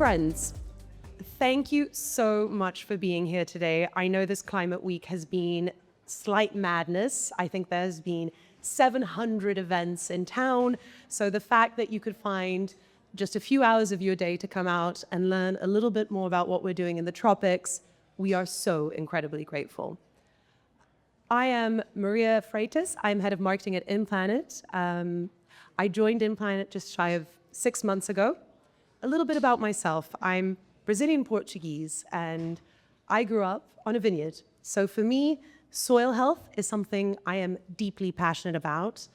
Friends, thank you so much for being here today. I know this Climate Week has been slight madness. I think there's been 700 events in town. So the fact that you could find just a few hours of your day to come out and learn a little bit more about what we're doing in the tropics, we are so incredibly grateful. I am Maria Freitas. I'm head of marketing at InPlanet. I joined InPlanet just shy of 6 months ago. A little bit about myself. I'm Brazilian Portuguese, and I grew up on a vineyard. So for me, soil health is something I am deeply passionate about.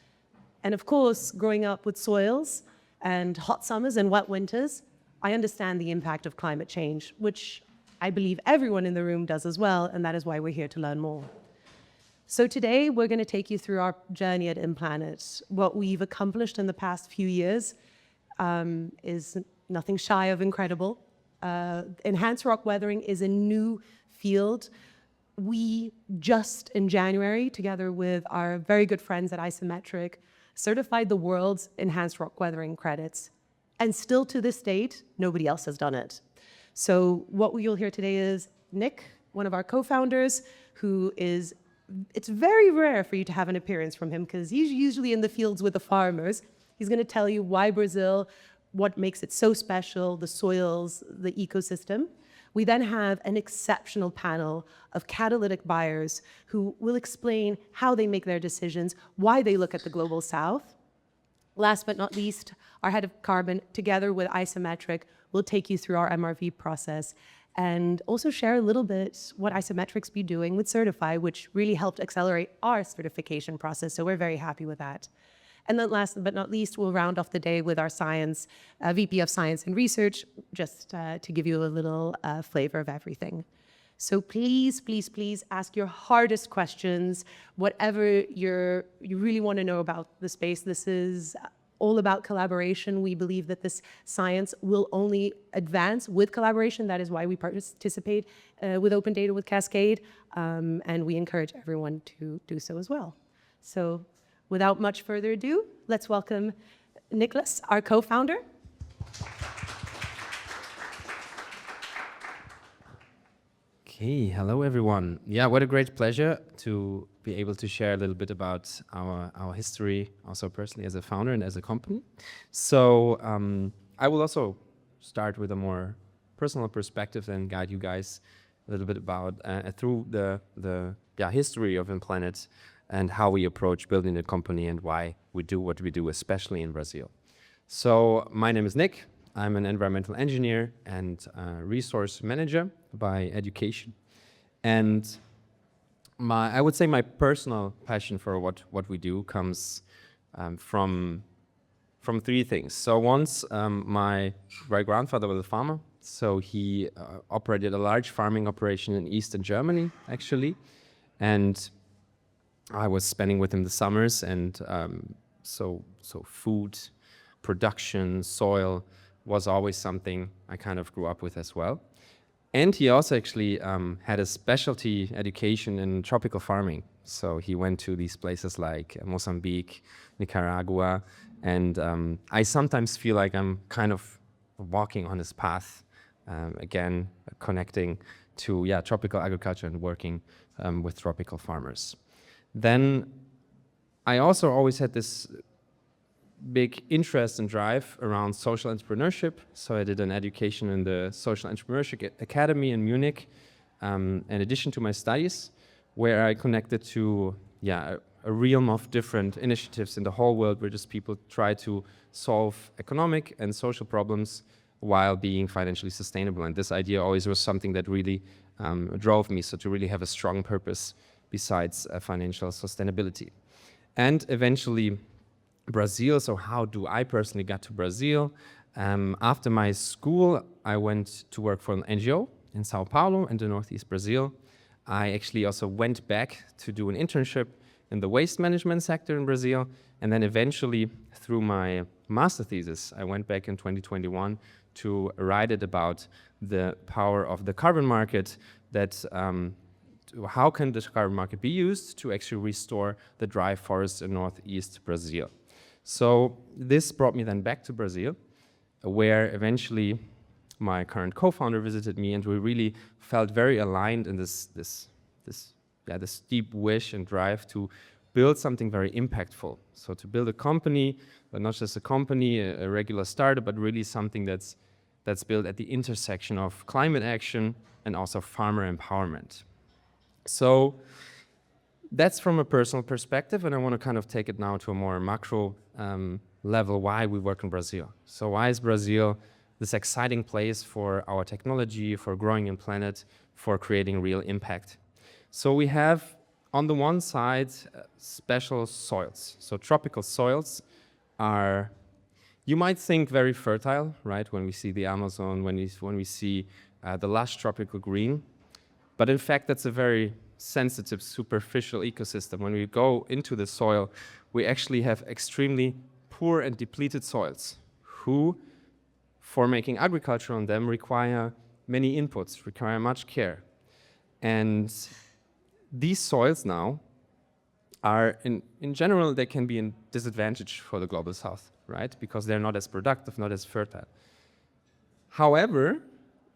And of course, growing up with soils and hot summers and wet winters, I understand the impact of climate change, which I believe everyone in the room does as well, and that is why we're here to learn more. So today, we're going to take you through our journey at InPlanet. What we've accomplished in the past few years is nothing shy of incredible. Enhanced rock weathering is a new field. We just in January, together with our very good friends at Isometric, certified the world's enhanced rock weathering credits. And still to this date, nobody else has done it. So what you'll hear today is Nick, one of our co-founders, who is, it's very rare for you to have an appearance from him because he's usually in the fields with the farmers. He's going to tell you why Brazil, what makes it so special, the soils, the ecosystem. We then have an exceptional panel of catalytic buyers who will explain how they make their decisions, why they look at the global south. Last but not least, our head of carbon, together with Isometric, will take you through our MRV process and also share a little bit what Isometric's be doing with Certify, which really helped accelerate our certification process. So we're very happy with that. And then last but not least, we'll round off the day with our science, VP of Science and Research, just to give you a little flavor of everything. So please, please, please ask your hardest questions, whatever you really want to know about the space. This is all about collaboration. We believe that this science will only advance with collaboration. That is why we participate with Open Data with Cascade, and we encourage everyone to do so as well. So without much further ado, let's welcome Nicholas, our co-founder. Okay, hello everyone. Yeah, what a great pleasure to be able to share a little bit about our history, also personally as a founder and as a company. So I will also start with a more personal perspective and guide you guys a little bit about through the history of InPlanet and how we approach building a company and why we do what we do, especially in Brazil. So my name is Nick. I'm an environmental engineer and resource manager by education. And I would say my personal passion for what we do comes from three things. So once my great-grandfather was a farmer, so he operated a large farming operation in Eastern Germany, actually. And I was spending with him the summers, and so food, production, soil was always something I kind of grew up with as well. And he also actually had a specialty education in tropical farming. So he went to these places like Mozambique, Nicaragua, and I sometimes feel like I'm kind of walking on his path, again, connecting to tropical agriculture and working with tropical farmers. Then I also always had this big interest and drive around social entrepreneurship. So I did an education in the Social Entrepreneurship Academy in Munich, in addition to my studies, where I connected to a realm of different initiatives in the whole world where just people try to solve economic and social problems while being financially sustainable. And this idea always was something that really drove me, so to really have a strong purpose besides financial sustainability. And eventually Brazil. So how do I personally get to Brazil? After my school, I went to work for an NGO in Sao Paulo in the Northeast Brazil. I actually also went back to do an internship in the waste management sector in Brazil. And then eventually, through my master thesis, I went back in 2021 to write it about the power of the carbon market, that how can the carbon market be used to actually restore the dry forests in Northeast Brazil. So this brought me then back to Brazil, where eventually my current co-founder visited me, and we really felt very aligned in this deep wish and drive to build something very impactful. So to build a company, but not just a company, a regular startup, but really something that's built at the intersection of climate action and also farmer empowerment. So that's from a personal perspective, and I want to kind of take it now to a more macro level, why we work in Brazil. So why is Brazil this exciting place for our technology, for growing InPlanet, for creating real impact? So we have, on the one side, special soils. So tropical soils are, you might think, very fertile, right? When we see the Amazon, when we see the lush tropical green. But in fact, that's a very sensitive, superficial ecosystem. When we go into the soil, we actually have extremely poor and depleted soils who, for making agriculture on them, require many inputs, require much care. And these soils now are, in general, they can be a disadvantage for the Global South, right? Because they're not as productive, not as fertile. However,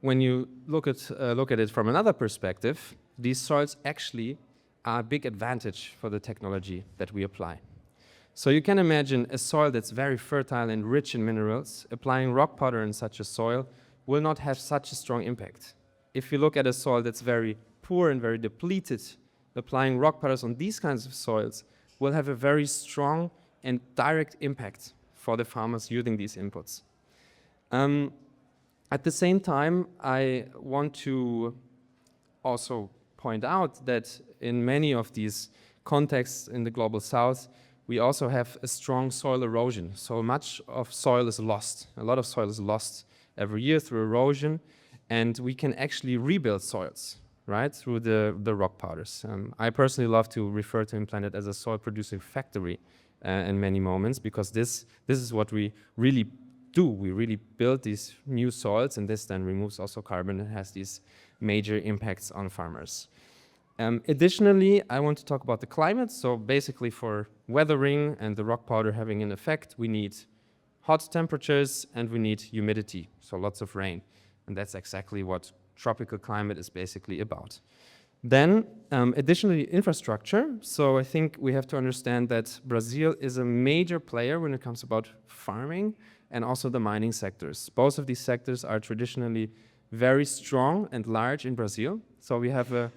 when you look at it from another perspective, these soils actually are a big advantage for the technology that we apply. So you can imagine a soil that's very fertile and rich in minerals. Applying rock powder in such a soil will not have such a strong impact. If you look at a soil that's very poor and very depleted, applying rock powders on these kinds of soils will have a very strong and direct impact for the farmers using these inputs. At the same time, I want to also point out that in many of these contexts in the Global South, we also have a strong soil erosion. So much of soil is lost. A lot of soil is lost every year through erosion, and we can actually rebuild soils, right, through the rock powders. I personally love to refer to InPlanet as a soil-producing factory in many moments, because this is what we really do. We really build these new soils, and this then removes also carbon and has these major impacts on farmers. Additionally, I want to talk about the climate. So basically, for weathering and the rock powder having an effect, we need hot temperatures and we need humidity, so lots of rain. And that's exactly what tropical climate is basically about. Then, additionally, infrastructure. So I think we have to understand that Brazil is a major player when it comes about farming and also the mining sectors. Both of these sectors are traditionally very strong and large in Brazil. So we have a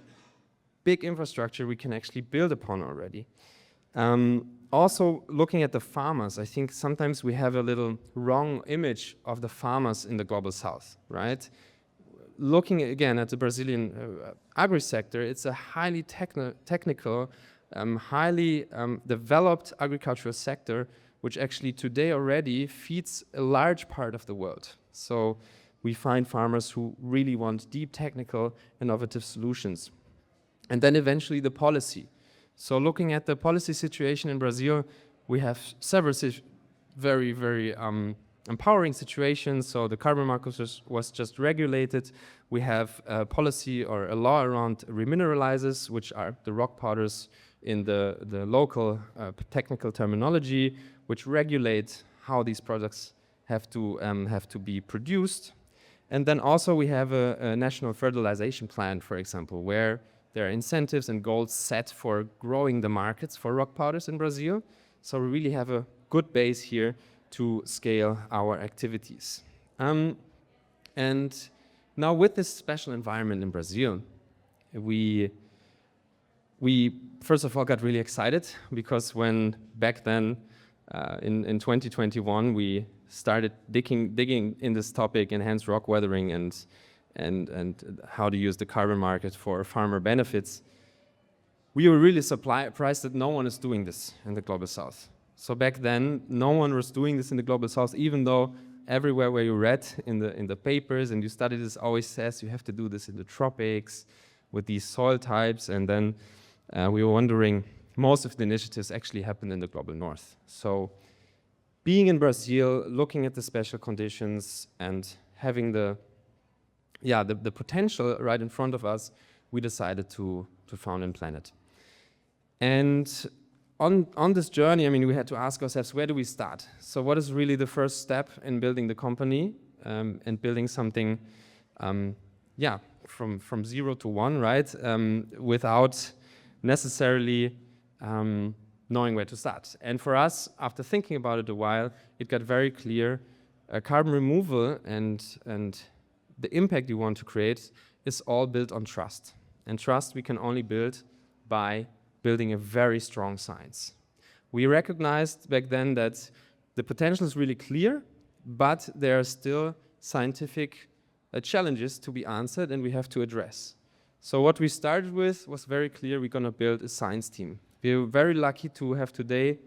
big infrastructure we can actually build upon already. Also, looking at the farmers, I think sometimes we have a little wrong image of the farmers in the Global South, right? Looking again at the Brazilian agri-sector, it's a highly technical, highly developed agricultural sector, which actually today already feeds a large part of the world. So we find farmers who really want deep technical, innovative solutions. And then eventually the policy. So looking at the policy situation in Brazil, we have several very, very empowering situations. So the carbon market was just regulated. We have a policy or a law around remineralizers, which are the rock powders in the local technical terminology, which regulate how these products have to be produced. And then also we have a national fertilization plan, for example, where there are incentives and goals set for growing the markets for rock powders in Brazil. So we really have a good base here to scale our activities. And now with this special environment in Brazil, we first of all got really excited, because when back then in 2021 we started digging in this topic, enhanced rock weathering and how to use the carbon market for farmer benefits, we were really surprised that no one is doing this in the Global South. So back then, no one was doing this in the Global South, even though everywhere where you read in the papers and you study this always says you have to do this in the tropics with these soil types. And then we were wondering, most of the initiatives actually happened in the Global North. So being in Brazil, looking at the special conditions and having the potential right in front of us, we decided to found InPlanet. And on this journey, I mean, we had to ask ourselves, where do we start? So what is really the first step in building the company? and building something, yeah, from 0 to 1, right? Without necessarily knowing where to start. And for us, after thinking about it a while, it got very clear carbon removal and the impact you want to create is all built on trust. And trust we can only build by building a very strong science. We recognized back then that the potential is really clear, but there are still scientific challenges to be answered and we have to address. So what we started with was very clear, we're going to build a science team. We're very lucky to have today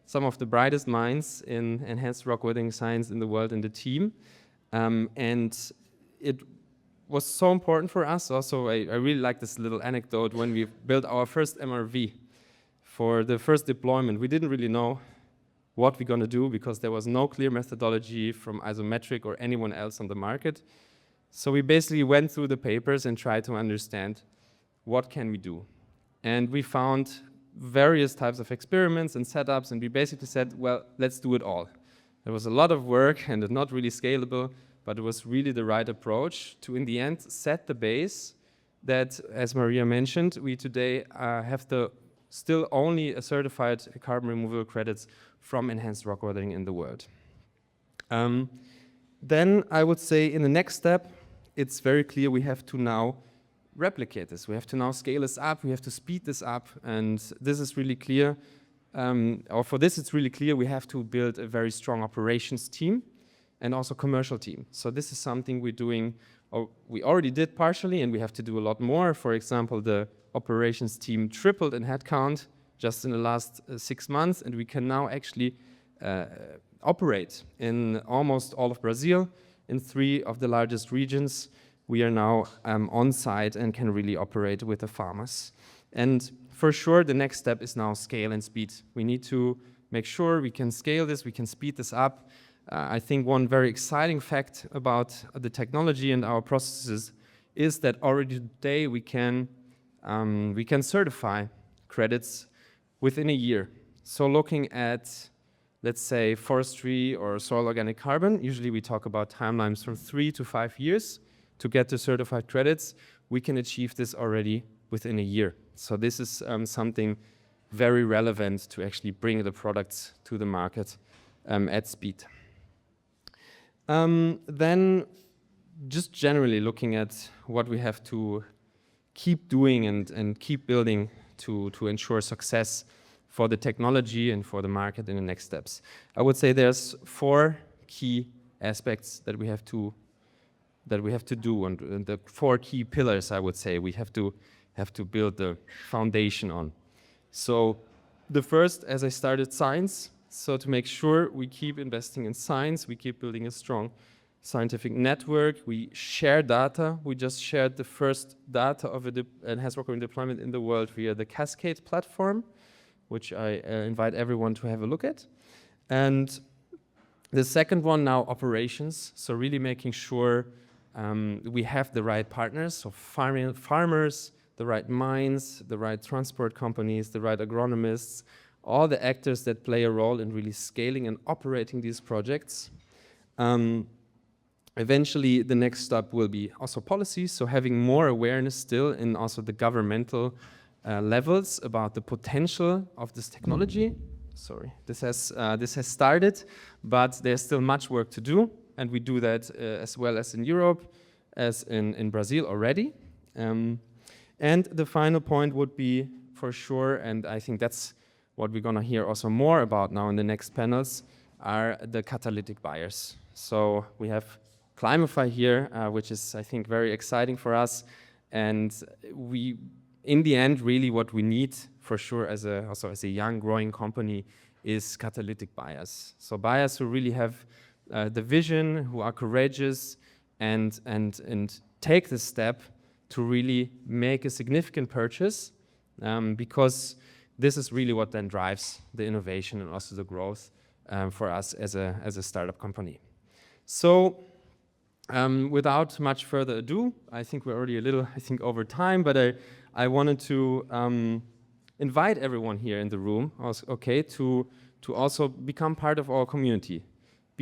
some of the brightest minds in enhanced rock weathering science in the world in the team. And it was so important for us. Also, I really like this little anecdote when we built our first MRV for the first deployment. We didn't really know what we're going to do because there was no clear methodology from Isometric or anyone else on the market. So we basically went through the papers and tried to understand what can we do. And we found various types of experiments and setups, and we basically said, well, let's do it all. There was a lot of work and not really scalable, but it was really the right approach to, in the end, set the base that, as Maria mentioned, we today have the still only certified carbon removal credits from enhanced rock weathering in the world. Then I would say in the next step, it's very clear we have to now replicate this. We have to now scale this up, we have to speed this up, and this is really clear. Or for this, it's really clear we have to build a very strong operations team and also commercial team. So this is something we're doing, or we already did partially, and we have to do a lot more. For example, the operations team tripled in headcount just in the last 6 months, and we can now actually operate in almost all of Brazil, in 3 of the largest regions. We are now on site and can really operate with the farmers. And for sure, the next step is now scale and speed. We need to make sure we can scale this, we can speed this up. I think one very exciting fact about the technology and our processes is that already today we can certify credits within a year. So looking at, let's say, forestry or soil organic carbon, usually we talk about timelines from 3 to 5 years to get the certified credits. We can achieve this already within a year. So this is something very relevant to actually bring the products to the market at speed. Then just generally looking at what we have to keep doing and keep building to ensure success for the technology and for the market in the next steps. I would say there's 4 key aspects that we have to do, and the 4 key pillars I would say we have to build the foundation on. So the first, as I started, science. So to make sure we keep investing in science, we keep building a strong scientific network, we share data. We just shared the first data of enhanced rock weathering deployment in the world via the Cascade platform, which I invite everyone to have a look at. And the second one now, operations. So really making sure we have the right partners, so farmers, the right mines, the right transport companies, the right agronomists, all the actors that play a role in really scaling and operating these projects. Eventually, the next step will be also policy, so having more awareness still in also the governmental levels about the potential of this technology. Sorry, this has started, but there's still much work to do, and we do that as well as in Europe, as in Brazil already. And the final point would be, for sure, and I think that's what we're going to hear also more about now in the next panels, are the catalytic buyers. So we have ClimeFi here, which is, I think, very exciting for us. And we, in the end, really what we need for sure also as a young growing company is catalytic buyers. So buyers who really have the vision, who are courageous and take the step to really make a significant purchase, because this is really what then drives the innovation and also the growth for us as a startup company. So without much further ado, I think we're already a little, over time, but I wanted to invite everyone here in the room, to also become part of our community.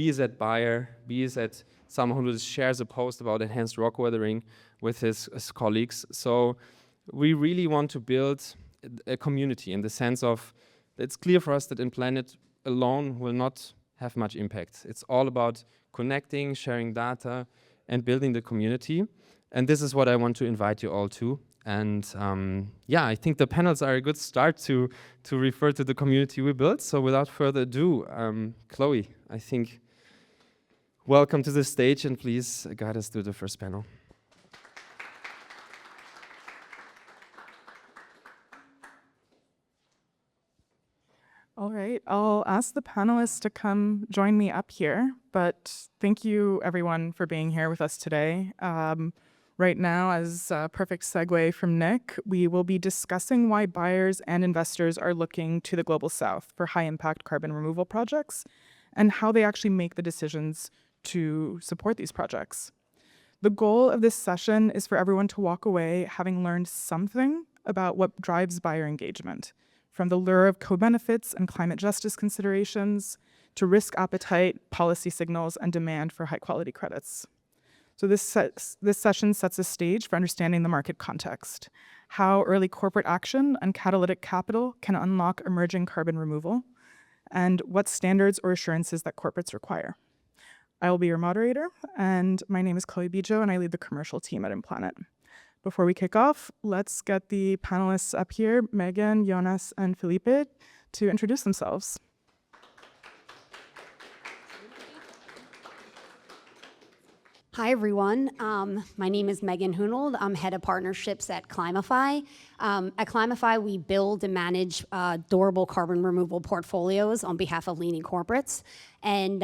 be it that buyer, be it that someone who shares a post about enhanced rock weathering with his colleagues. So we really want to build a community in the sense of, it's clear for us that InPlanet alone will not have much impact. It's all about connecting, sharing data, and building the community. And this is what I want to invite you all to. And yeah, I think the panels are a good start to refer to the community we built. So without further ado, Chloe, I think, welcome to the stage, and please guide us through the first panel. All right, I'll ask the panelists to come join me up here, but thank you everyone for being here with us today. Right now, as a perfect segue from Nick, we will be discussing why buyers and investors are looking to the Global South for high-impact carbon removal projects and how they actually make the decisions to support these projects. The goal of this session is for everyone to walk away having learned something about what drives buyer engagement, from the lure of co-benefits and climate justice considerations to risk appetite, policy signals, and demand for high-quality credits. So this session sets a stage for understanding the market context, how early corporate action and catalytic capital can unlock emerging carbon removal, and what standards or assurances that corporates require. I will be your moderator, and my name is Chloe Bijo, and I lead the commercial team at InPlanet. Before we kick off, let's get the panelists up here, Megan, Jonas, and Felipe, to introduce themselves. Hi, everyone. My name is Megan Hunold. I'm head of partnerships at ClimeFi. At ClimeFi, we build and manage durable carbon removal portfolios on behalf of leading corporates. And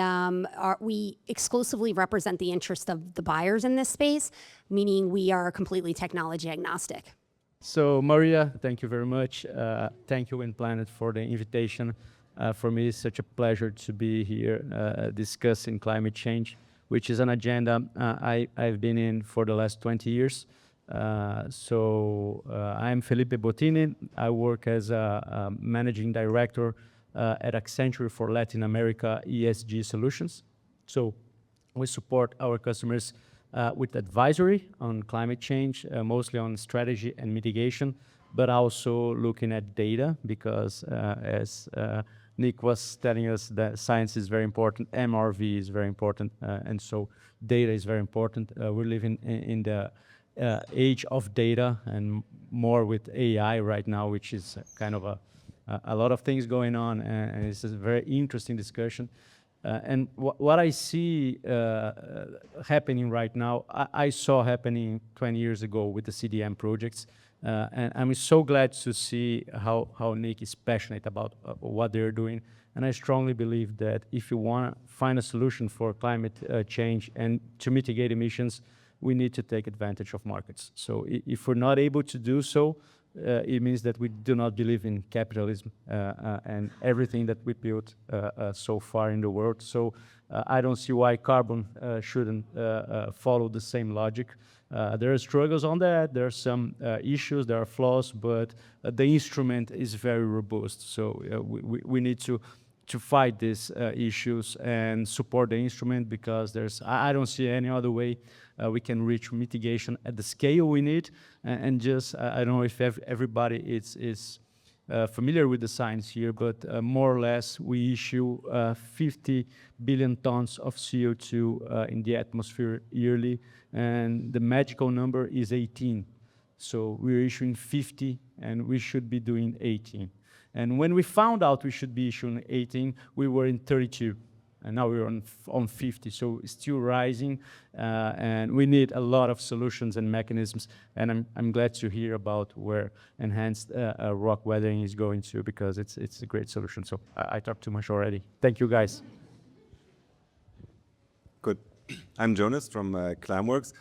we exclusively represent the interest of the buyers in this space, meaning we are completely technology agnostic. So Maria, thank you very much. Thank you, InPlanet, for the invitation. For me, it's such a pleasure to be here discussing climate change, which is an agenda I've been in for the last 20 years. I'm Felipe Bottini. I work as a managing director at Accenture for Latin America ESG solutions. So we support our customers with advisory on climate change, mostly on strategy and mitigation, but also looking at data because as Nick was telling us that science is very important, MRV is very important, and so data is very important. We're living in the age of data and more with AI right now, which is kind of a lot of things going on, and it's a very interesting discussion. And what I see happening right now, I saw happening 20 years ago with the CDM projects. And I'm so glad to see how Nick is passionate about what they're doing. And I strongly believe that if you want to find a solution for climate change and to mitigate emissions, we need to take advantage of markets. So if we're not able to do so, it means that we do not believe in capitalism and everything that we built so far in the world. So I don't see why carbon shouldn't follow the same logic. There are struggles on that, there are some issues, there are flaws, but the instrument is very robust. So we need to fight these issues and support the instrument because I don't see any other way we can reach mitigation at the scale we need. And just, I don't know if everybody is familiar with the science here, but more or less we issue 50 billion tons of CO2 in the atmosphere yearly, and the magical number is 18. So we're issuing 50 and we should be doing 18. And when we found out we should be issuing 18, we were in 32. And now we're on 50, so it's still rising, and we need a lot of solutions and mechanisms. And I'm glad to hear about where enhanced rock weathering is going to, because it's a great solution. So I talked too much already. Thank you, guys. Good. I'm Jonas from Climeworks.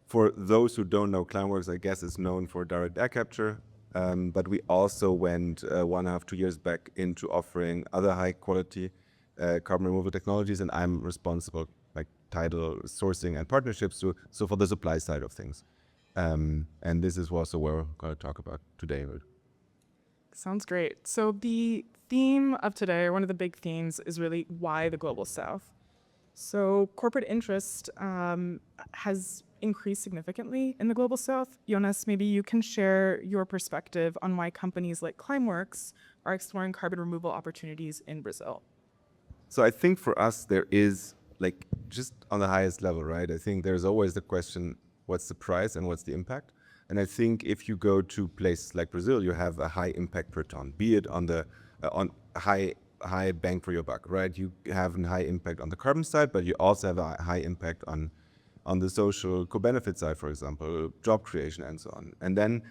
For those who don't know, Climeworks, I guess, is known for direct air capture, but we also went 1.5–2 years back into offering other high-quality carbon removal technologies, and I'm responsible, like tidal sourcing and partnerships, so for the supply side of things. And this is also what we're going to talk about today. Sounds great. So the theme of today, or one of the big themes, is really why the Global South. So corporate interest has increased significantly in the Global South. Jonas, maybe you can share your perspective on why companies like Climeworks are exploring carbon removal opportunities in Brazil. So I think for us, there is, like, just on the highest level, right? I think there's always the question, what's the price and what's the impact? And I think if you go to places like Brazil, you have a high impact per ton, be it on the on high bang for your buck, right? You have a high impact on the carbon side, but you also have a high impact on the social co-benefit side, for example, job creation and so on. And then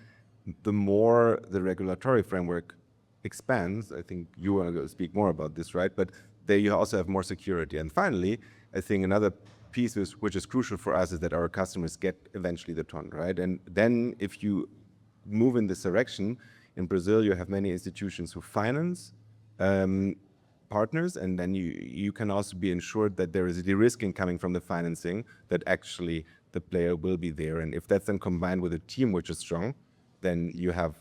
the more the regulatory framework expands, I think you want to speak more about this, right? But there you also have more security. And finally, I think another piece which is crucial for us is that our customers get eventually the ton, right? And then if you move in this direction, in Brazil, you have many institutions who finance partners, and then you can also be ensured that there is a de-risking coming from the financing, that actually the player will be there. And if that's then combined with a team which is strong, then you have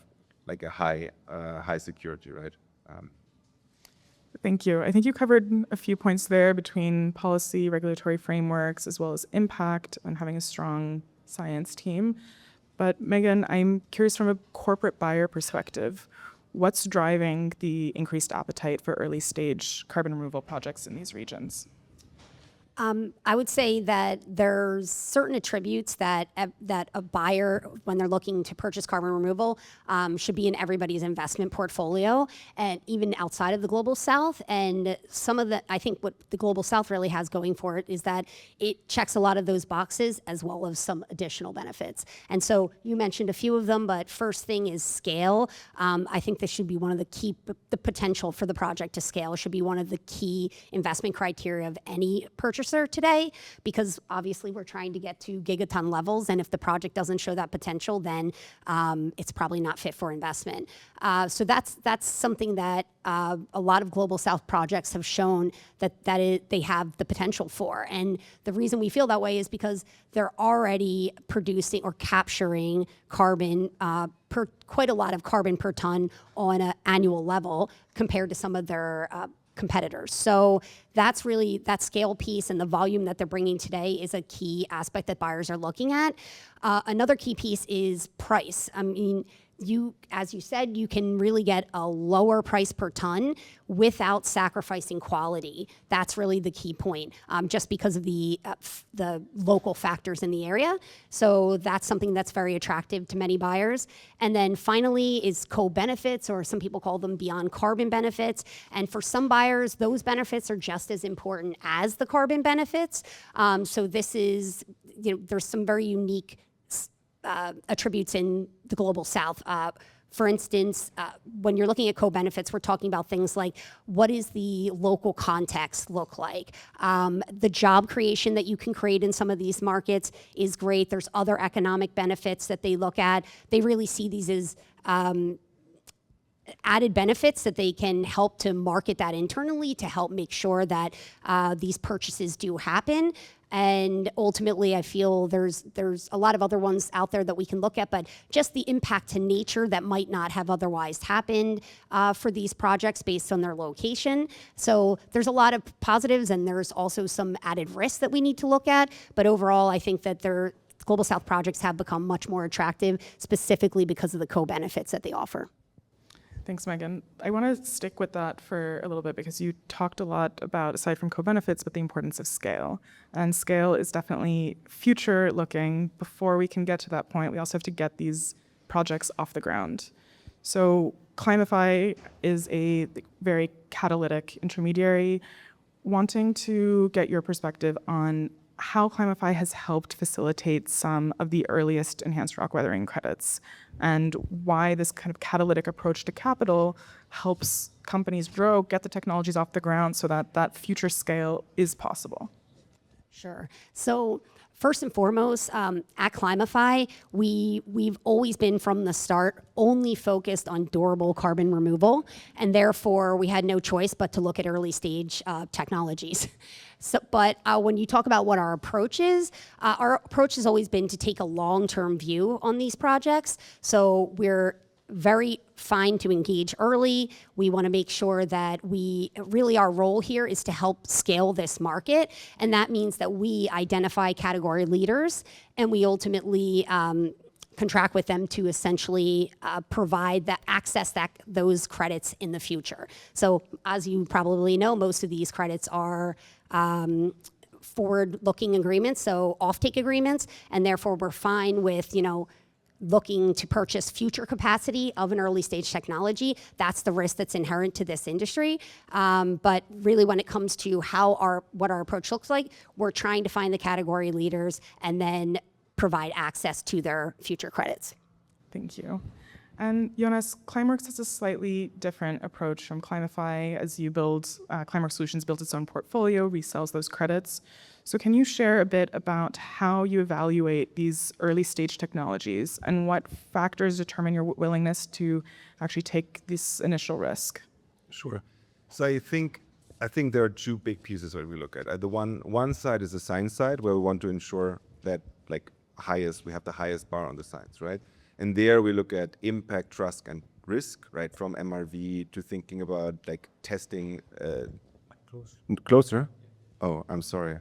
like a high security, right? Thank you. I think you covered a few points there between policy, regulatory frameworks, as well as impact and having a strong science team. But Megan, I'm curious from a corporate buyer perspective, what's driving the increased appetite for early stage carbon removal projects in these regions? I would say that there's certain attributes that a buyer, when they're looking to purchase carbon removal, should be in everybody's investment portfolio, and even outside of the Global South. And some of I think what the Global South really has going for it is that it checks a lot of those boxes as well as some additional benefits. And so you mentioned a few of them, but first thing is scale. I think this should be one of the potential for the project to scale should be one of the key investment criteria of any purchaser today, because obviously we're trying to get to gigaton levels, and if the project doesn't show that potential, then it's probably not fit for investment. So that's something that a lot of Global South projects have shown that they have the potential for. And the reason we feel that way is because they're already producing or capturing carbon, quite a lot of carbon per ton on an annual level compared to some of their competitors. So that's really, that scale piece and the volume that they're bringing today is a key aspect that buyers are looking at. Another key piece is price. I mean, as you said, you can really get a lower price per ton without sacrificing quality. That's really the key point, just because of the local factors in the area. So that's something that's very attractive to many buyers. And then finally is co-benefits, or some people call them beyond carbon benefits. And for some buyers, those benefits are just as important as the carbon benefits. So this is, there's some very unique attributes in the Global South. For instance, when you're looking at co-benefits, we're talking about things like, what is the local context look like? The job creation that you can create in some of these markets is great. There's other economic benefits that they look at. They really see these as added benefits that they can help to market that internally to help make sure that these purchases do happen. And ultimately, I feel there's a lot of other ones out there that we can look at, but just the impact to nature that might not have otherwise happened for these projects based on their location. So there's a lot of positives, and there's also some added risks that we need to look at. But overall, I think that Global South projects have become much more attractive, specifically because of the co-benefits that they offer. Thanks, Megan. I want to stick with that for a little bit because you talked a lot about, aside from co-benefits, but the importance of scale. And scale is definitely future looking. Before we can get to that point, we also have to get these projects off the ground. So ClimeFi is a very catalytic intermediary. Wanting to get your perspective on how ClimeFi has helped facilitate some of the earliest enhanced rock weathering credits, and why this kind of catalytic approach to capital helps companies grow, get the technologies off the ground so that that future scale is possible. Sure. So first and foremost, at ClimeFi, we've always been from the start only focused on durable carbon removal, and therefore we had no choice but to look at early stage technologies. So, but when you talk about what our approach has always been to take a long-term view on these projects. So we're very fine to engage early. We want to make sure that our role here is to help scale this market. And that means that we identify category leaders and we ultimately contract with them to essentially provide those credits in the future. So as you probably know, most of these credits are forward-looking agreements, so offtake agreements, and therefore we're fine with, looking to purchase future capacity of an early stage technology. That's the risk that's inherent to this industry. But really when it comes to what our approach looks like, we're trying to find the category leaders and then provide access to their future credits. Thank you. And Jonas, Climeworks has a slightly different approach from ClimeFi. As you build, Climeworks Solutions builds its own portfolio, resells those credits. So can you share a bit about how you evaluate these early stage technologies and what factors determine your willingness to actually take this initial risk? Sure. So I think there are two big pieces that we look at. The one side is the science side, where we want to ensure that we have the highest bar on the science, right? And there we look at impact, trust, and risk, right? From MRV to thinking about testing. Closer? Oh, I'm sorry.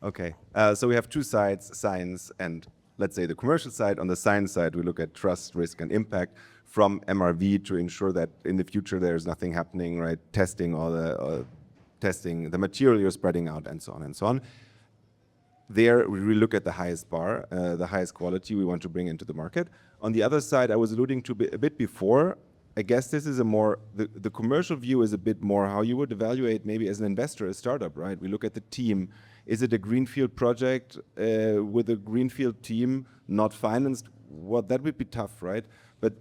Okay. So we have two sides, science and let's say the commercial side. On the science side, we look at trust, risk, and impact from MRV to ensure that in the future there's nothing happening, right? Testing testing the material you're spreading out and so on and so on. There, we look at the highest bar, the highest quality we want to bring into the market. On the other side, I was alluding to a bit before, I guess this is the commercial view is a bit more how you would evaluate maybe as an investor, a startup, right? We look at the team. Is it a greenfield project with a greenfield team not financed? Well, that would be tough, right? But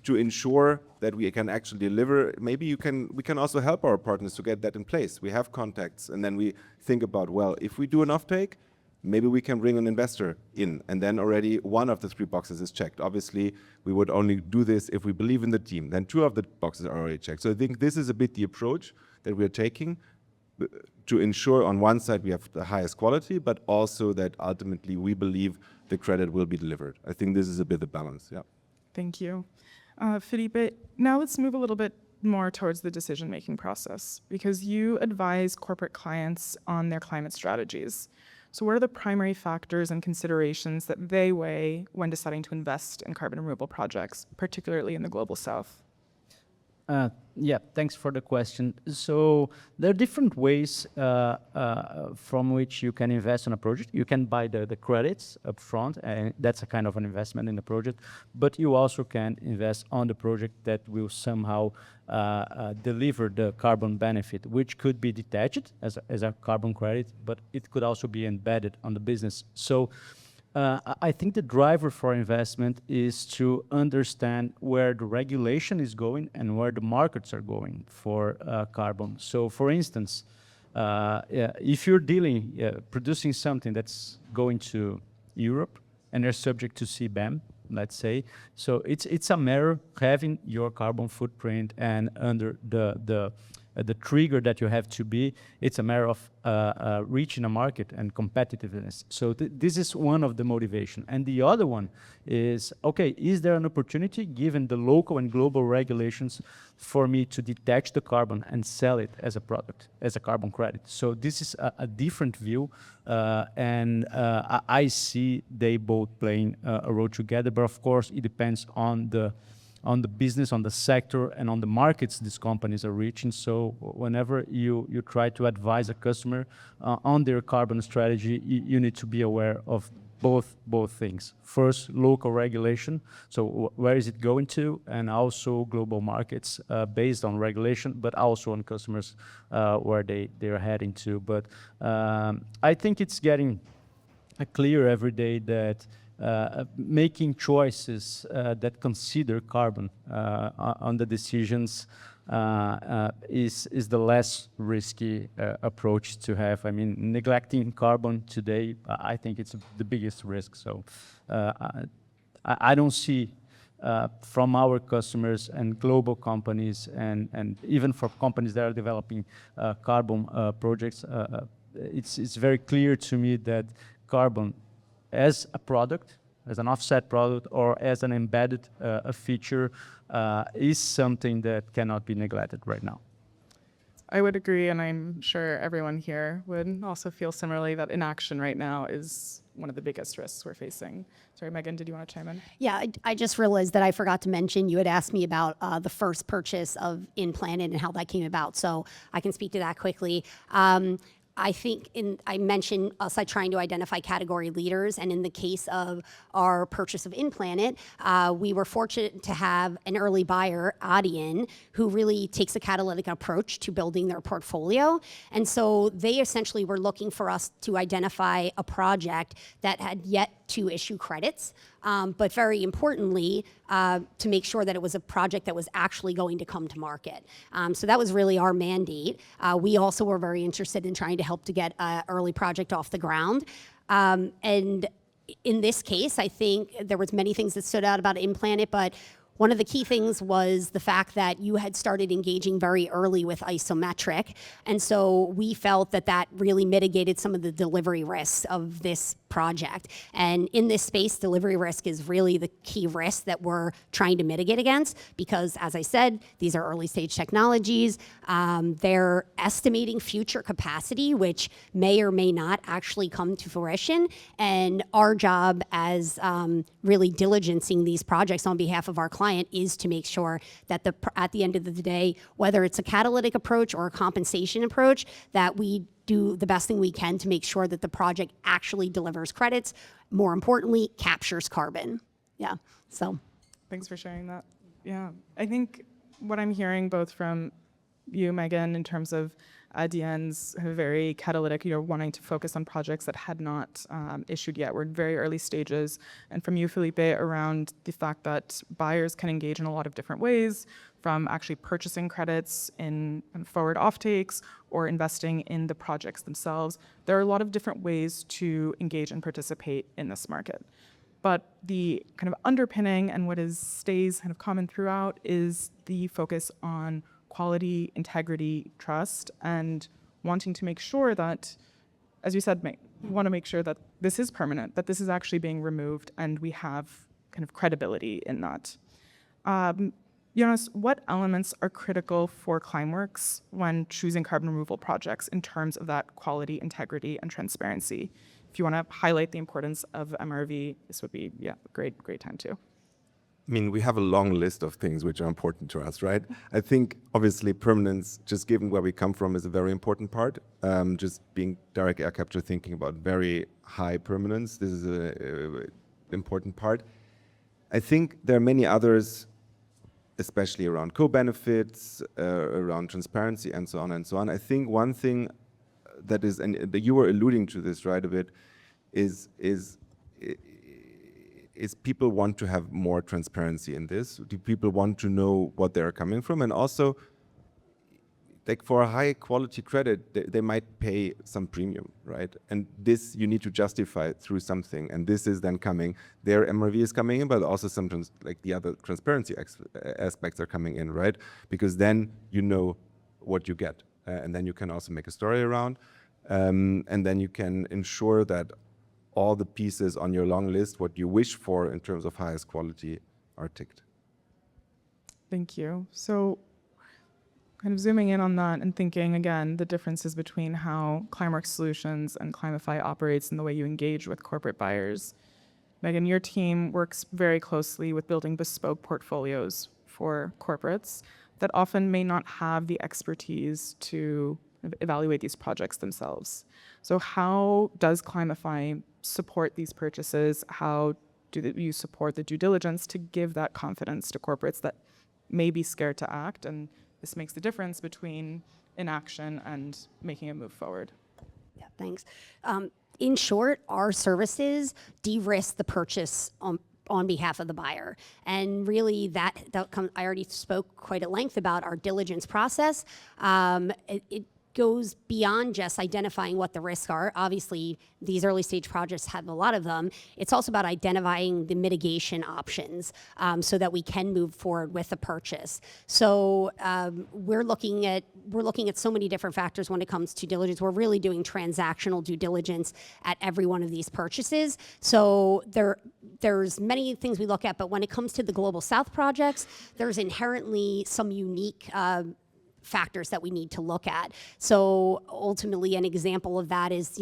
to ensure that we can actually deliver, maybe we can also help our partners to get that in place. We have contacts, and then we think about, well, if we do an offtake, maybe we can bring an investor in, and then already one of the three boxes is checked. Obviously, we would only do this if we believe in the team. Then two of the boxes are already checked. So I think this is a bit the approach that we're taking to ensure on one side we have the highest quality, but also that ultimately we believe the credit will be delivered. I think this is a bit the balance, yeah. Thank you. Felipe, now let's move a little bit more towards the decision-making process, because you advise corporate clients on their climate strategies. So what are the primary factors and considerations that they weigh when deciding to invest in carbon removal projects, particularly in the Global South? Yeah, thanks for the question. So there are different ways from which you can invest in a project. You can buy the credits up front, and that's a kind of an investment in the project. But you also can invest on the project that will somehow deliver the carbon benefit, which could be detached as a carbon credit, but it could also be embedded on the business. So I think the driver for investment is to understand where the regulation is going and where the markets are going for carbon. So for instance, if you're producing something that's going to Europe and they're subject to CBAM, let's say, so it's a matter having your carbon footprint and under the trigger that you have to be, it's a matter of reaching a market and competitiveness. So this is one of the motivation. And the other one is, okay, is there an opportunity given the local and global regulations for me to detach the carbon and sell it as a product, as a carbon credit? So this is a different view, and I see they both playing a role together, but of course it depends on the business, on the sector, and on the markets these companies are reaching. So whenever you try to advise a customer on their carbon strategy, you need to be aware of both things. First, local regulation, so where is it going to, and also global markets based on regulation, but also on customers where they're heading to. But I think it's getting clear every day that making choices that consider carbon on the decisions is the less risky approach to have. I mean, neglecting carbon today, I think it's the biggest risk. So I don't see from our customers and global companies and even for companies that are developing carbon projects, it's very clear to me that carbon as a product as an offset product or as an embedded a feature is something that cannot be neglected right now. I would agree, and I'm sure everyone here would also feel similarly that inaction right now is one of the biggest risks we're facing. Sorry, Megan, did you want to chime in? Yeah, I just realized that I forgot to mention, you had asked me about the first purchase of InPlanet and how that came about, so I can speak to that quickly. I think I mentioned us trying to identify category leaders, and in the case of our purchase of InPlanet, we were fortunate to have an early buyer, Adyen, who really takes a catalytic approach to building their portfolio. And so they essentially were looking for us to identify a project that had yet to issue credits, but very importantly, to make sure that it was a project that was actually going to come to market. So that was really our mandate. We also were very interested in trying to help to get an early project off the ground. And in this case, I think there was many things that stood out about InPlanet, but one of the key things was the fact that you had started engaging very early with isometric. And so we felt that that really mitigated some of the delivery risks of this project. And in this space, delivery risk is really the key risk that we're trying to mitigate against because, as I said, these are early stage technologies. They're estimating future capacity, which may or may not actually come to fruition. And our job as really diligencing these projects on behalf of our clients is to make sure that at the end of the day, whether it's a catalytic approach or a compensation approach, that we do the best thing we can to make sure that the project actually delivers credits, more importantly, captures carbon. Yeah, so. Thanks for sharing that. Yeah, I think what I'm hearing both from you, Megan, in terms of Adyen's very catalytic, wanting to focus on projects that had not issued yet. We're in very early stages. And from you, Felipe, around the fact that buyers can engage in a lot of different ways, from actually purchasing credits in forward offtakes or investing in the projects themselves. There are a lot of different ways to engage and participate in this market. But the kind of underpinning and what stays kind of common throughout is the focus on quality, integrity, trust, and wanting to make sure that, as you said, we want to make sure that this is permanent, that this is actually being removed, and we have kind of credibility in that. Jonas, what elements are critical for Climeworks when choosing carbon removal projects in terms of that quality, integrity, and transparency? If you want to highlight the importance of MRV, this would be a great time too. I mean, we have a long list of things which are important to us, right? I think, obviously, permanence, just given where we come from, is a very important part. Just being direct air capture, thinking about very high permanence, this is an important part. I think there are many others, especially around co-benefits, around transparency, and so on and so on. I think one thing that is, and you were alluding to this right a bit, is people want to have more transparency in this. Do people want to know what they're coming from? And also, like for a high quality credit, they might pay some premium, right? And this you need to justify through something. And this is then coming, their MRV is coming in, but also sometimes like the other transparency aspects are coming in, right? Because then you know what you get. And then you can also make a story around. And then you can ensure that all the pieces on your long list, what you wish for in terms of highest quality, are ticked. Thank you. So kind of zooming in on that and thinking, again, the differences between how Climeworks Solutions and ClimeFi operates and the way you engage with corporate buyers. Megan, your team works very closely with building bespoke portfolios for corporates that often may not have the expertise to evaluate these projects themselves. So how does ClimeFi support these purchases? How do you support the due diligence to give that confidence to corporates that may be scared to act? And this makes the difference between inaction and making a move forward. Yeah, thanks. In short, our services de-risk the purchase on behalf of the buyer. And really I already spoke quite at length about our diligence process. goes beyond just identifying what the risks are. Obviously, these early stage projects have a lot of them. It's also about identifying the mitigation options so that we can move forward with the purchase. So we're looking at so many different factors when it comes to diligence. We're really doing transactional due diligence at every one of these purchases. So there's many things we look at, but when it comes to the Global South projects, there's inherently some unique factors that we need to look at. So ultimately, an example of that is,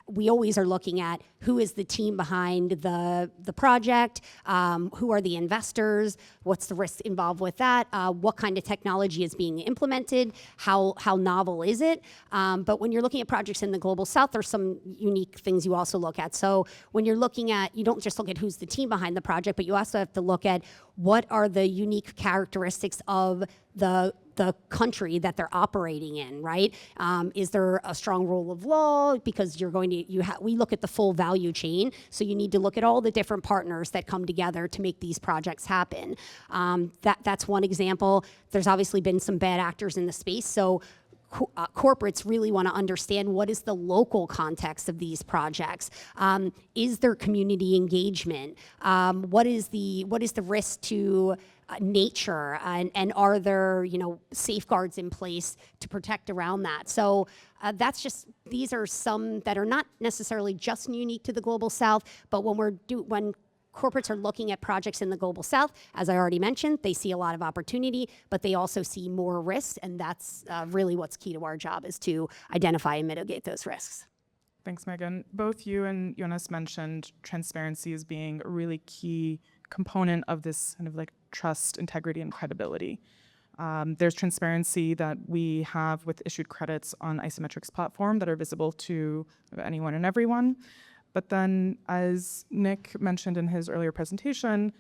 we always are looking at who is the team behind the project, who are the investors, what's the risk involved with that, what kind of technology is being implemented, how novel is it. But when you're looking at projects in the Global South, there's some unique things you also look at. So when you're looking at, you don't just look at who's the team behind the project, but you also have to look at what are the unique characteristics of the country that they're operating in, right? Is there a strong rule of law? Because you're going to, we look at the full value chain, so you need to look at all the different partners that come together to make these projects happen. That's one example. There's obviously been some bad actors in the space, so corporates really want to understand what is the local context of these projects. Is there community engagement? What is the risk to nature, and are there safeguards in place to protect around that? So these are some that are not necessarily just unique to the Global South, but when corporates are looking at projects in the Global South, as I already mentioned, they see a lot of opportunity, but they also see more risks, and that's really what's key to our job, is to identify and mitigate those risks. Thanks, Megan. Both you and Jonas mentioned transparency as being a really key component of this kind of like trust, integrity, and credibility. There's transparency that we have with issued credits on Isometric's platform that are visible to anyone and everyone. But then, as Nick mentioned in his earlier presentation,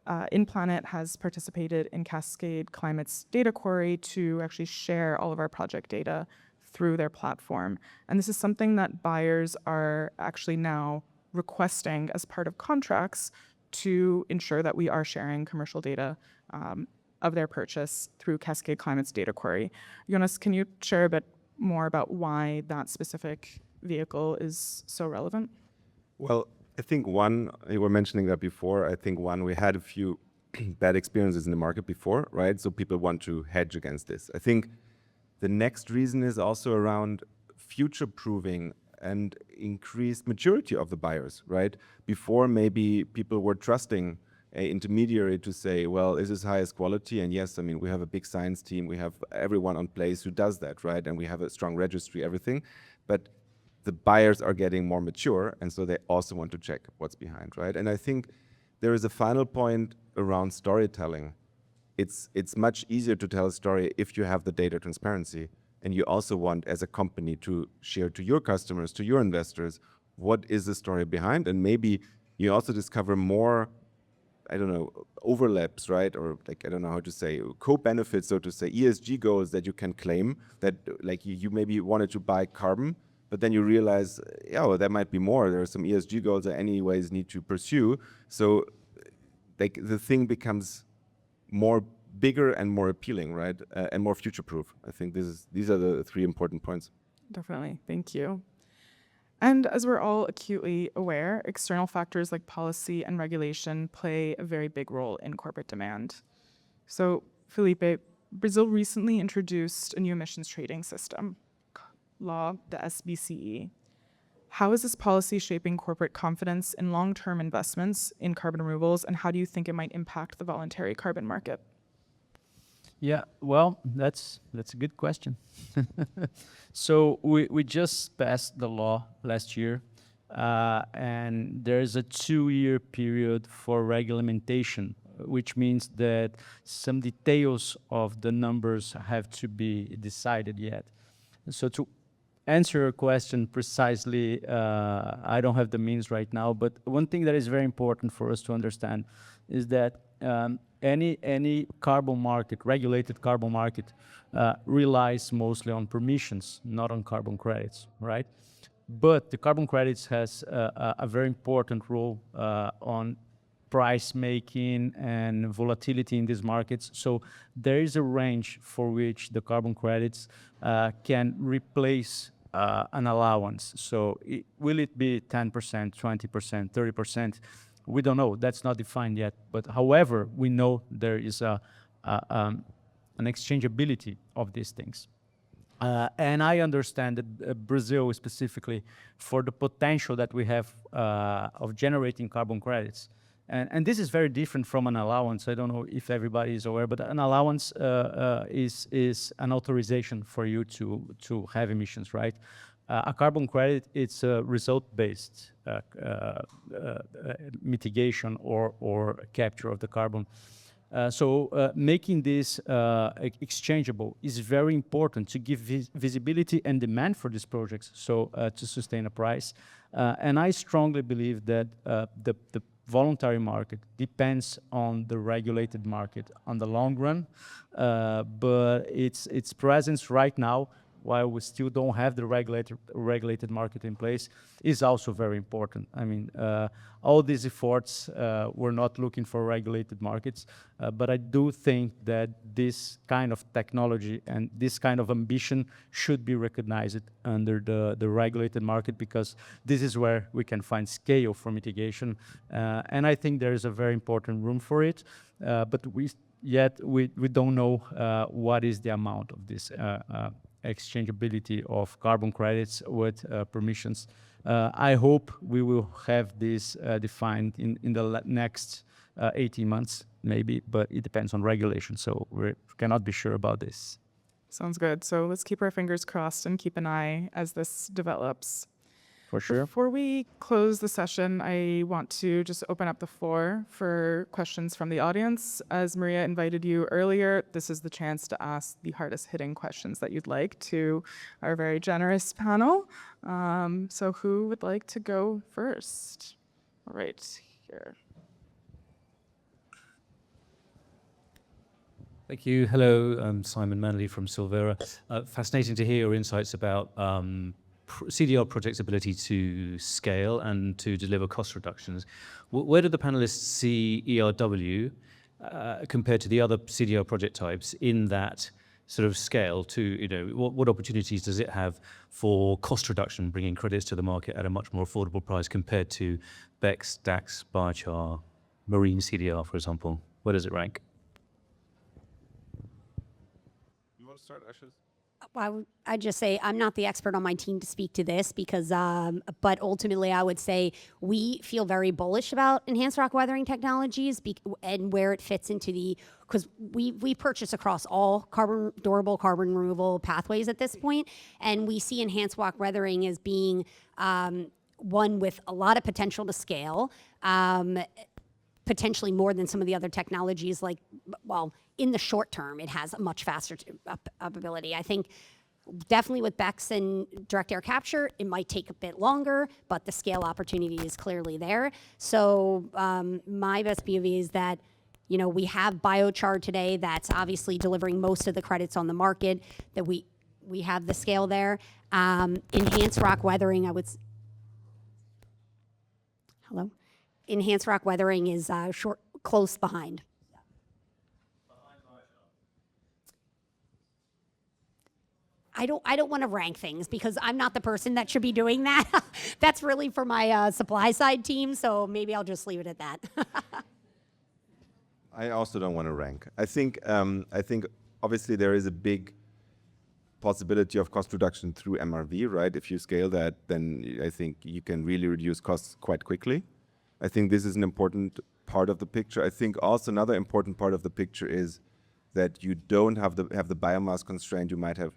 InPlanet has participated in Cascade Climate's data query to actually share all of our project data through their platform. And this is something that buyers are actually now requesting as part of contracts to ensure that we are sharing commercial data of their purchase through Cascade Climate's data query. Jonas, can you share a bit more about why that specific vehicle is so relevant? Well, I think you were mentioning that before. I think we had a few bad experiences in the market before, right? So people want to hedge against this. I think the next reason is also around future-proofing and increased maturity of the buyers, right? Before, maybe people were trusting an intermediary to say, well, is this highest quality? And yes, I mean, we have a big science team, we have everyone on place who does that, right? And we have a strong registry, everything. But the buyers are getting more mature, and so they also want to check what's behind, right? And I think there is a final point around storytelling. It's much easier to tell a story if you have the data transparency. And you also want, as a company, to share to your customers, to your investors, what is the story behind. And maybe you also discover more, overlaps, right? Or I don't know how to say, co-benefits, so to say, ESG goals that you can claim, that you maybe wanted to buy carbon, but then you realize, there might be more. There are some ESG goals that anyways need to pursue. So the thing becomes bigger and more appealing, right? And more future-proof. I think these are the three important points. Definitely, thank you. And as we're all acutely aware, external factors like policy and regulation play a very big role in corporate demand. So, Felipe, Brazil recently introduced a new emissions trading system, law, the SBCE. How is this policy shaping corporate confidence in long-term investments in carbon removals, and how do you think it might impact the voluntary carbon market? Yeah, well, that's a good question. So we just passed the law last year, and there's a 2-year period for regulation, which means that some details of the numbers have to be decided yet. So to answer your question precisely, I don't have the means right now, but one thing that is very important for us to understand is that any carbon market, regulated carbon market, relies mostly on permissions, not on carbon credits, right? But the carbon credits has a very important role on price making and volatility in these markets. So there is a range for which the carbon credits can replace an allowance. So will it be 10%, 20%, 30%? We don't know. That's not defined yet. But however, we know there is an exchangeability of these things. And I understand that Brazil specifically, for the potential that we have of generating carbon credits, and this is very different from an allowance. I don't know if everybody is aware, but an allowance is an authorization for you to have emissions, right? A carbon credit, it's a result-based mitigation or capture of the carbon. So making this exchangeable is very important to give visibility and demand for these projects, so to sustain a price. And I strongly believe that the voluntary market depends on the regulated market on the long run, but its presence right now, while we still don't have the regulated market in place, is also very important. I mean, all these efforts, we're not looking for regulated markets, but I do think that this kind of technology and this kind of ambition should be recognized under the regulated market, because this is where we can find scale for mitigation. And I think there is a very important room for it, but we don't know what is the amount of this exchangeability of carbon credits with permissions. I hope we will have this defined in the next 18 months, maybe, but it depends on regulation, so we cannot be sure about this. Sounds good. So let's keep our fingers crossed and keep an eye as this develops. For sure. Before we close the session, I want to just open up the floor for questions from the audience. As Maria invited you earlier, this is the chance to ask the hardest hitting questions that you'd like to our very generous panel. So who would like to go first? All right, here. Thank you. Hello, I'm Simon Manley from Silvera. Fascinating to hear your insights about CDR projects' ability to scale and to deliver cost reductions. Where do the panelists see ERW compared to the other CDR project types in that sort of scale to, what opportunities does it have for cost reduction, bringing credits to the market at a much more affordable price compared to BECCS, DACS, biochar, marine CDR, for example? Where does it rank? You want to start, Ashes? I'd just say I'm not the expert on my team to speak to this because, but ultimately I would say we feel very bullish about enhanced rock weathering technologies and where it fits into because we purchase across all durable carbon removal pathways at this point, and we see enhanced rock weathering as being one with a lot of potential to scale. Potentially more than some of the other technologies, in the short term, it has a much faster ability. I think definitely with BECCS and direct air capture, it might take a bit longer, but the scale opportunity is clearly there. So my best POV is that, we have biochar today that's obviously delivering most of the credits on the market, that we have the scale there. Enhanced rock weathering, Hello? Enhanced rock weathering is close behind. I don't want to rank things because I'm not the person that should be doing that. That's really for my supply side team, so maybe I'll just leave it at that. I also don't want to rank. I think obviously there is a big possibility of cost reduction through MRV, right? If you scale that, then I think you can really reduce costs quite quickly. I think this is an important part of the picture. I think also another important part of the picture is that you don't have the biomass constraint you might have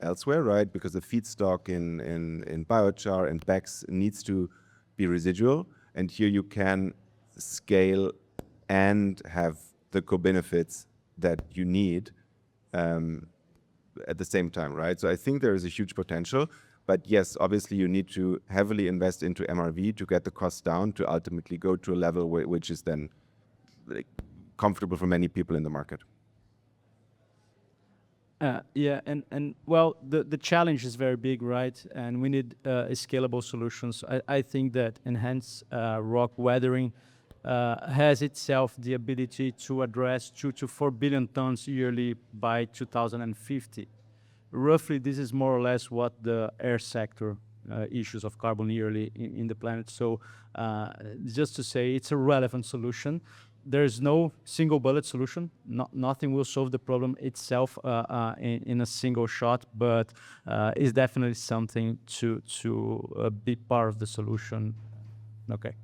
elsewhere, right? Because the feedstock in biochar and BECCS needs to be residual, and here you can scale and have the co-benefits that you need at the same time, right? So I think there is a huge potential. But yes, obviously you need to heavily invest into MRV to get the costs down to ultimately go to a level which is then comfortable for many people in the market. Yeah, and well, the challenge is very big, right? And we need scalable solutions. I think that enhanced rock weathering has itself the ability to address 2 to 4 billion tons yearly by 2050. Roughly, this is more or less what the air sector issues of carbon yearly in the planet. So just to say, it's a relevant solution. There's no single bullet solution. Nothing will solve the problem itself in a single shot, but it's definitely something to be part of the solution. Okay.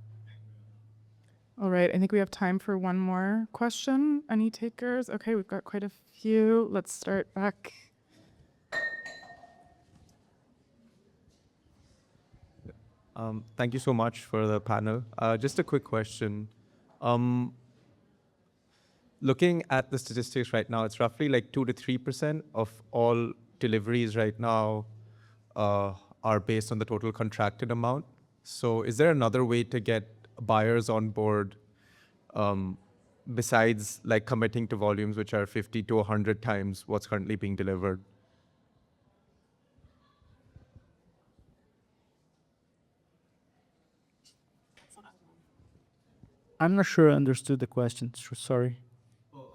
All right, I think we have time for one more question. Any takers? Okay, we've got quite a few. Let's start back. Thank you so much for the panel. Just a quick question. Looking at the statistics right now, it's roughly like 2 to 3% of all deliveries right now are based on the total contracted amount. So is there another way to get buyers on board besides like committing to volumes which are 50 to 100 times what's currently being delivered? I'm not sure I understood the question. Sorry. Well,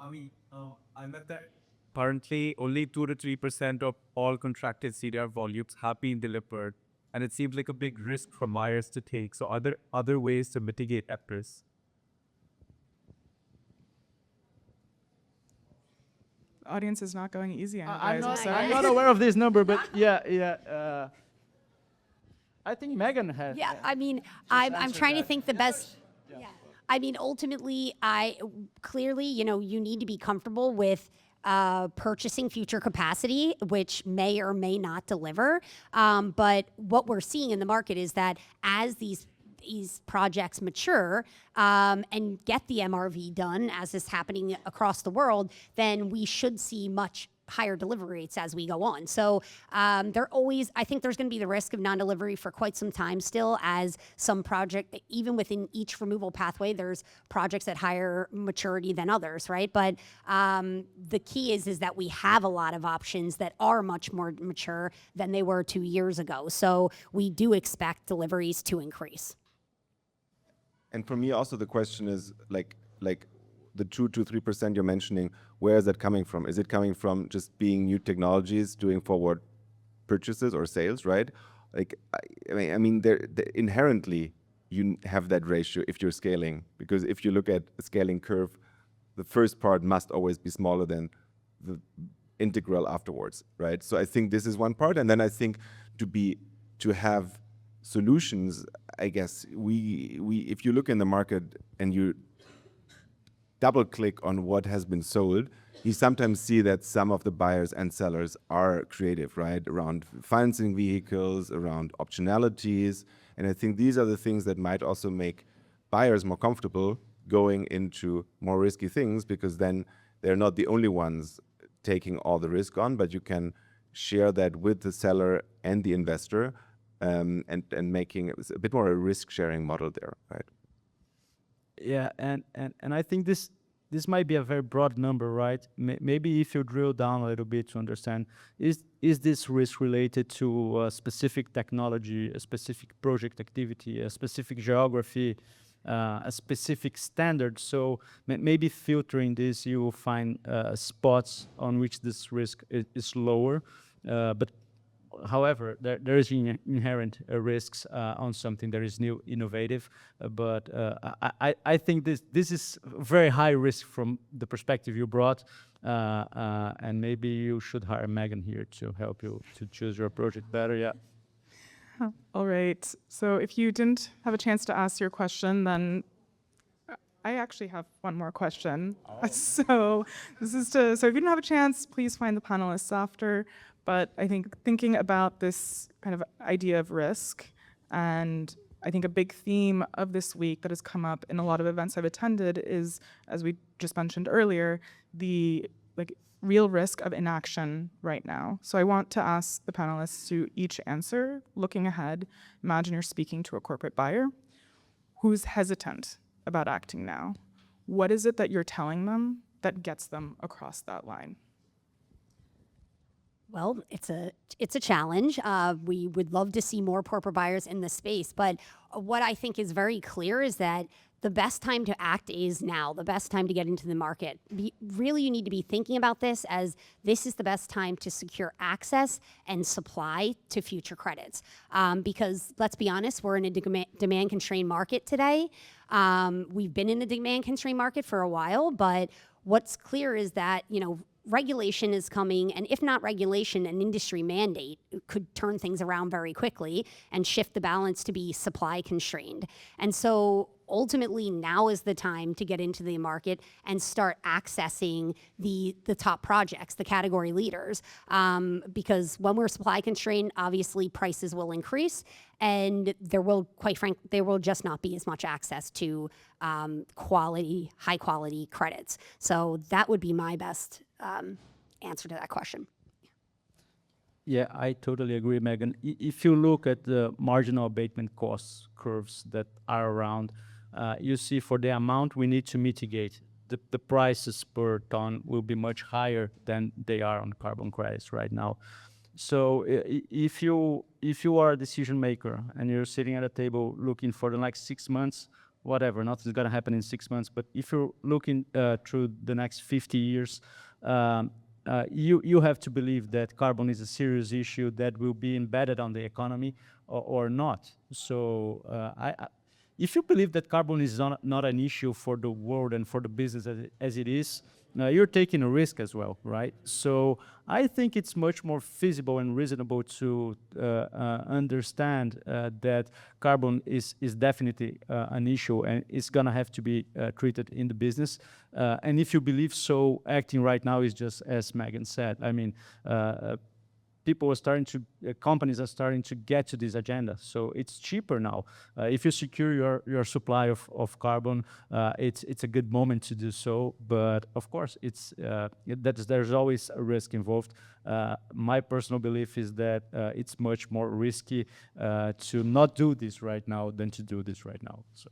I meant that currently only 2 to 3% of all contracted CDR volumes have been delivered, and it seems like a big risk for buyers to take. So are there other ways to mitigate that risk? The audience is not going easy on you I'm guys. I'm not aware of this number, but yeah. I think Megan had. Yeah, I mean, I'm trying to think the best. Yeah. I mean, ultimately, clearly, you need to be comfortable with purchasing future capacity, which may or may not deliver. But what we're seeing in the market is that as these projects mature and get the MRV done, as is happening across the world, then we should see much higher delivery rates as we go on. So I think there's going to be the risk of non-delivery for quite some time still, as some project, even within each removal pathway, there's projects at higher maturity than others, right? But the key is that we have a lot of options that are much more mature than they were 2 years ago. So we do expect deliveries to increase. And for me, also the question is like the 2 to 3% you're mentioning, where is that coming from? Is it coming from just being new technologies, doing forward purchases or sales, right? Like, I mean, inherently you have that ratio if you're scaling, because if you look at a scaling curve, the first part must always be smaller than the integral afterwards, right? So I think this is one part, and then I think to have solutions, I guess if you look in the market and you double click on what has been sold, you sometimes see that some of the buyers and sellers are creative, right? Around financing vehicles, around optionalities. And I think these are the things that might also make buyers more comfortable going into more risky things, because then they're not the only ones taking all the risk on, but you can share that with the seller and the investor, and making a bit more a risk-sharing model there, right? Yeah, and I think this might be a very broad number, right? Maybe if you drill down a little bit to understand, is this risk related to a specific technology, a specific project activity, a specific geography, a specific standard? So maybe filtering this, you will find spots on which this risk is lower, but however, there is inherent risks on something that is new, innovative, but I think this is very high risk from the perspective you brought, and maybe you should hire Megan here to help you to choose your project better. Yeah. All right. So if you didn't have a chance to ask your question, then I actually have one more question. Oh. So if you didn't have a chance, please find the panelists after. But I think thinking about this kind of idea of risk, and I think a big theme of this week that has come up in a lot of events I've attended is, as we just mentioned earlier, the real risk of inaction right now. So I want to ask the panelists to each answer, looking ahead. Imagine you're speaking to a corporate buyer who's hesitant about acting now. What is it that you're telling them that gets them across that line? Well, it's a challenge. We would love to see more corporate buyers in the space, but what I think is very clear is that the best time to act is now. The best time to get into the market. Really, you need to be thinking about this as this is the best time to secure access and supply to future credits. Because let's be honest, we're in a demand-constrained market today. We've been in a demand-constrained market for a while, but what's clear is that, regulation is coming, and if not regulation, an industry mandate could turn things around very quickly and shift the balance to be supply constrained. And so ultimately now is the time to get into the market and start accessing the top projects, the category leaders, because when we're supply constrained, obviously prices will increase, and there will just not be as much access to high quality credits. So that would be my best answer to that question. Yeah, I totally agree, Megan. If you look at the marginal abatement cost curves that are around, you see for the amount we need to mitigate, the prices per ton will be much higher than they are on carbon credits right now. So if you are a decision maker and you're sitting at a table looking for the next 6 months, whatever, nothing's gonna happen in 6 months, but if you're looking through the next 50 years, you have to believe that carbon is a serious issue that will be embedded on the economy or not. So if you believe that carbon is not an issue for the world and for the business as it is, you're taking a risk as well, right? So I think it's much more feasible and reasonable to understand that carbon is definitely an issue and it's gonna have to be treated in the business. And if you believe so, acting right now is just as Megan said. I mean, companies are starting to get to this agenda. So it's cheaper now. If you secure your supply of carbon, it's a good moment to do so. But of course, there's always a risk involved. My personal belief is that it's much more risky to not do this right now than to do this right now. So.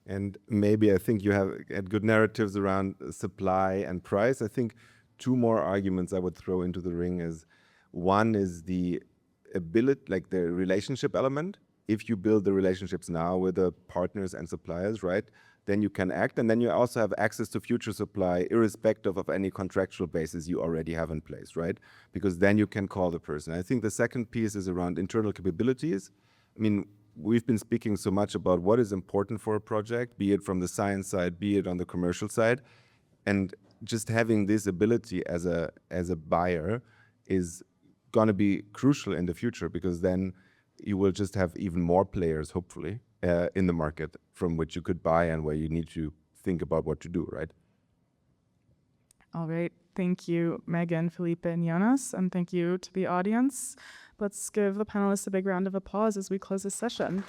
And maybe I think you have good narratives around supply and price. I think 2 more arguments I would throw into the ring is, one is the ability, like the relationship element. If you build the relationships now with the partners and suppliers, right, then you can act. And then you also have access to future supply, irrespective of any contractual basis you already have in place, right? Because then you can call the person. I think the second piece is around internal capabilities. I mean, we've been speaking so much about what is important for a project, be it from the science side, be it on the commercial side. And just having this ability as a buyer is going to be crucial in the future, because then you will just have even more players, hopefully, in the market from which you could buy and where you need to think about what to do, right? All right. Thank you, Megan, Felipe, and Jonas, and thank you to the audience. Let's give the panelists a big round of applause as we close this session.